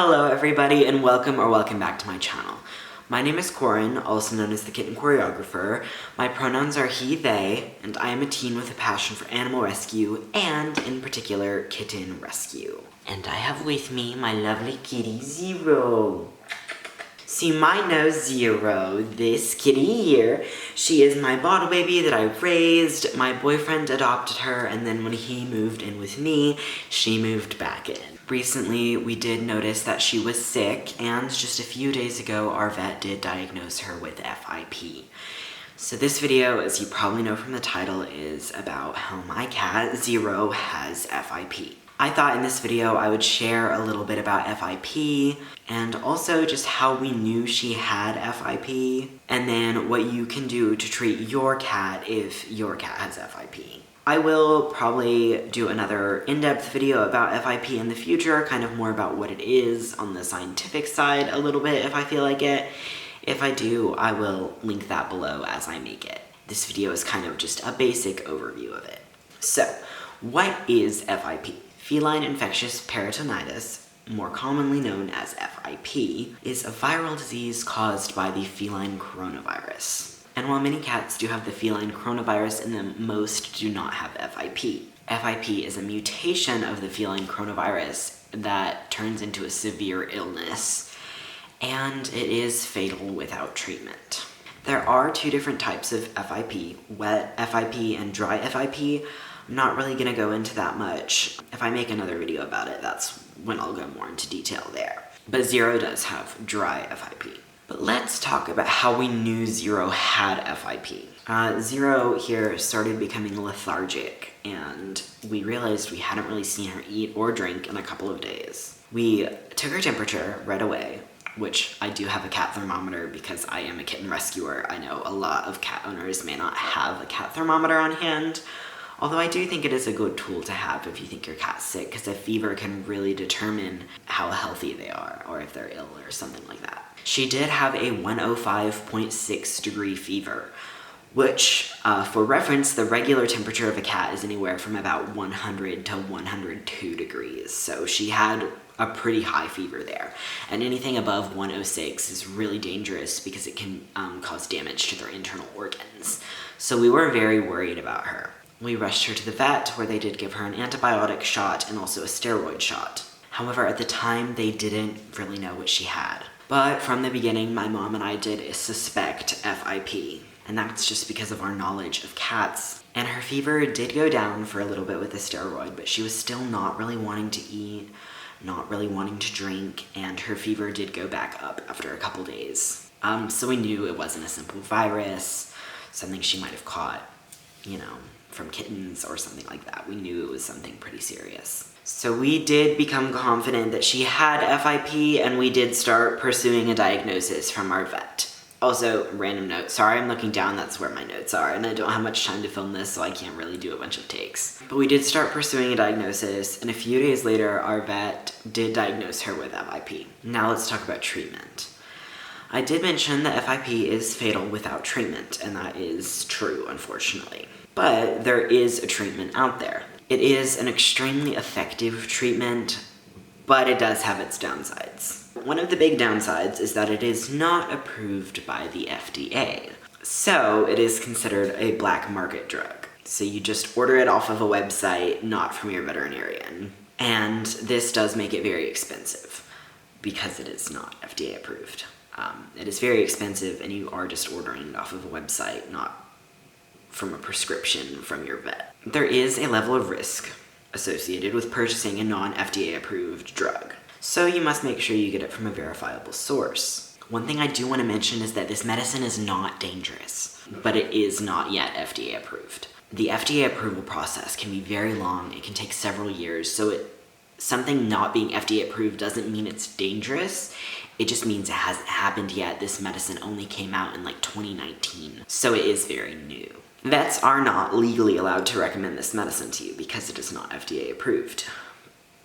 Hello everybody and welcome back to my channel. My name is Corin, also known as the Kitten Choreographer. My pronouns are he, they, and I am a teen with a passion for animal rescue and, in particular, kitten rescue. And I have with me my lovely kitty, Zero. See, my nose Zero, this kitty here, she is my bottle baby that I raised. My boyfriend adopted her, and then when he moved in with me, she moved back in. Recently, we did notice that she was sick, and just a few days ago, our vet did diagnose her with FIP. So this video, as you probably know from the title, is about how my cat, Zero, has FIP. I thought in this video I would share a little bit about FIP, and also just how we knew she had FIP, and then what you can do to treat your cat if your cat has FIP. I will probably do another in-depth video about FIP in the future, kind of more about what it is on the scientific side a little bit if I feel like it. If I do, I will link that below as I make it. This video is kind of just a basic overview of it. So, what is FIP? Feline infectious peritonitis, more commonly known as FIP, is a viral disease caused by the feline coronavirus. And while many cats do have the feline coronavirus in them, most do not have FIP. FIP is a mutation of the feline coronavirus that turns into a severe illness, and it is fatal without treatment. There are two different types of FIP, wet FIP and dry FIP. I'm not really gonna go into that much. If I make another video about it, that's when I'll go more into detail there. But Zero does have dry FIP. But let's talk about how we knew Zero had FIP. Zero here started becoming lethargic, and we realized we hadn't really seen her eat or drink in a couple of days. We took her temperature right away, which I do have a cat thermometer because I am a kitten rescuer. I know a lot of cat owners may not have a cat thermometer on hand, although I do think it is a good tool to have if you think your cat's sick, because a fever can really determine how healthy they are, or if they're ill or something like that. She did have a 105.6 degree fever, which, for reference, the regular temperature of a cat is anywhere from about 100 to 102 degrees, so she had a pretty high fever there. And anything above 106 is really dangerous because it can cause damage to their internal organs. So we were very worried about her. We rushed her to the vet, where they did give her an antibiotic shot and also a steroid shot. However, at the time, they didn't really know what she had. But from the beginning, my mom and I did suspect FIP, and that's just because of our knowledge of cats. And her fever did go down for a little bit with the steroid, but she was still not really wanting to eat, not really wanting to drink, and her fever did go back up after a couple days. So we knew it wasn't a simple virus, something she might have caught, from kittens or something like that. We knew it was something pretty serious. So we did become confident that she had FIP, and we did start pursuing a diagnosis from our vet. Also, random note, sorry I'm looking down, that's where my notes are, and I don't have much time to film this, so I can't really do a bunch of takes. But we did start pursuing a diagnosis, and a few days later, our vet did diagnose her with FIP. Now let's talk about treatment. I did mention that FIP is fatal without treatment, and that is true, unfortunately. But there is a treatment out there. It is an extremely effective treatment, but it does have its downsides. One of the big downsides is that it is not approved by the FDA. So it is considered a black market drug. So you just order it off of a website, not from your veterinarian. And this does make it very expensive because it is not FDA approved. It is very expensive, and you are just ordering it off of a website, not from a prescription from your vet. There is a level of risk associated with purchasing a non-FDA approved drug, so you must make sure you get it from a verifiable source. One thing I do want to mention is that this medicine is not dangerous, but it is not yet FDA approved. The FDA approval process can be very long. It can take several years, so something not being FDA approved doesn't mean it's dangerous. It just means it hasn't happened yet. This medicine only came out in 2019, so it is very new. Vets are not legally allowed to recommend this medicine to you because it is not FDA approved.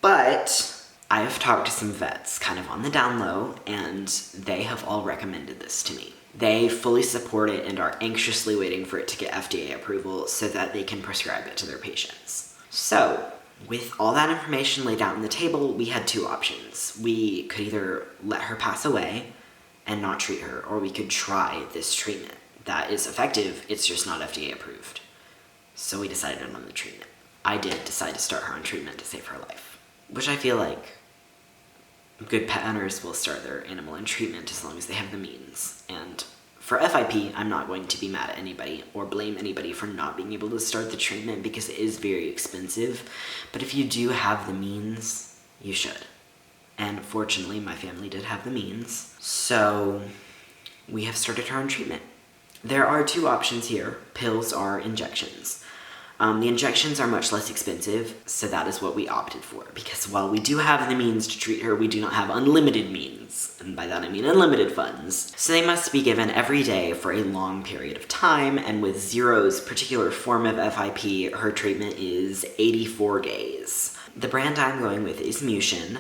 But I have talked to some vets kind of on the down low, and they have all recommended this to me. They fully support it and are anxiously waiting for it to get FDA approval so that they can prescribe it to their patients. So, With all that information laid out on the table, we had two options. We could either let her pass away and not treat her, or we could try this treatment that is effective, it's just not FDA approved. So we decided on the treatment. I did decide to start her on treatment to save her life, which I feel like good pet owners will start their animal on treatment as long as they have the means. And for FIP, I'm not going to be mad at anybody or blame anybody for not being able to start the treatment because it is very expensive. But if you do have the means, you should. And fortunately, my family did have the means. So we have started her on treatment. There are two options here, pills or injections. The injections are much less expensive, so that is what we opted for, because while we do have the means to treat her, we do not have unlimited means, and by that I mean unlimited funds. So they must be given every day for a long period of time, and with Zero's particular form of FIP, her treatment is 84 days. The brand I'm going with is Mushin.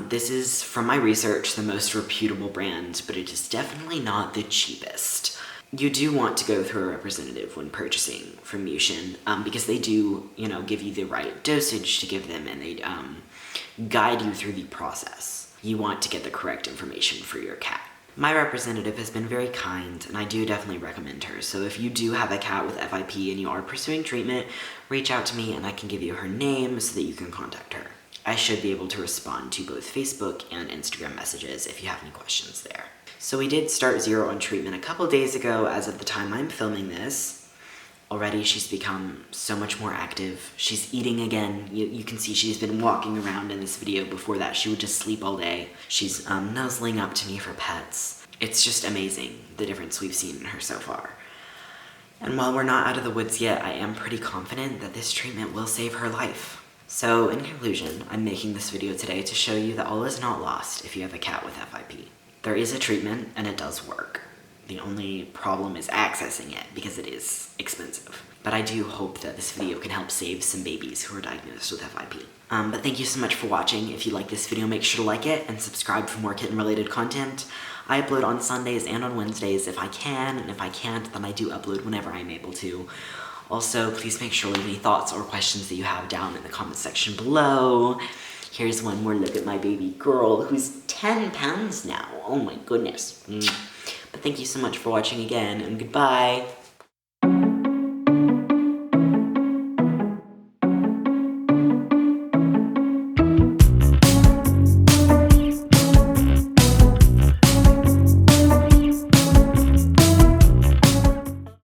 This is, from my research, the most reputable brand, but it is definitely not the cheapest. You do want to go through a representative when purchasing from Mushin, because they do, give you the right dosage to give them, and they guide you through the process. You want to get the correct information for your cat. My representative has been very kind, and I do definitely recommend her, so if you do have a cat with FIP and you are pursuing treatment, reach out to me and I can give you her name so that you can contact her. I should be able to respond to both Facebook and Instagram messages if you have any questions there. So we did start Zero on treatment a couple days ago as of the time I'm filming this. Already she's become so much more active. She's eating again. You can see she's been walking around in this video. Before that, she would just sleep all day. She's nuzzling up to me for pets. It's just amazing, the difference we've seen in her so far. And while we're not out of the woods yet, I am pretty confident that this treatment will save her life. So in conclusion, I'm making this video today to show you that all is not lost if you have a cat with FIP. There is a treatment, and it does work. The only problem is accessing it, because it is expensive. But I do hope that this video can help save some babies who are diagnosed with FIP. But thank you so much for watching. If you like this video, make sure to like it, and subscribe for more kitten-related content. I upload on Sundays and on Wednesdays if I can, and if I can't, then I do upload whenever I'm able to. Also, please make sure to leave any thoughts or questions that you have down in the comment section below. Here's one more look at my baby girl, who's 10 pounds now. Oh my goodness. But thank you so much for watching again, and goodbye.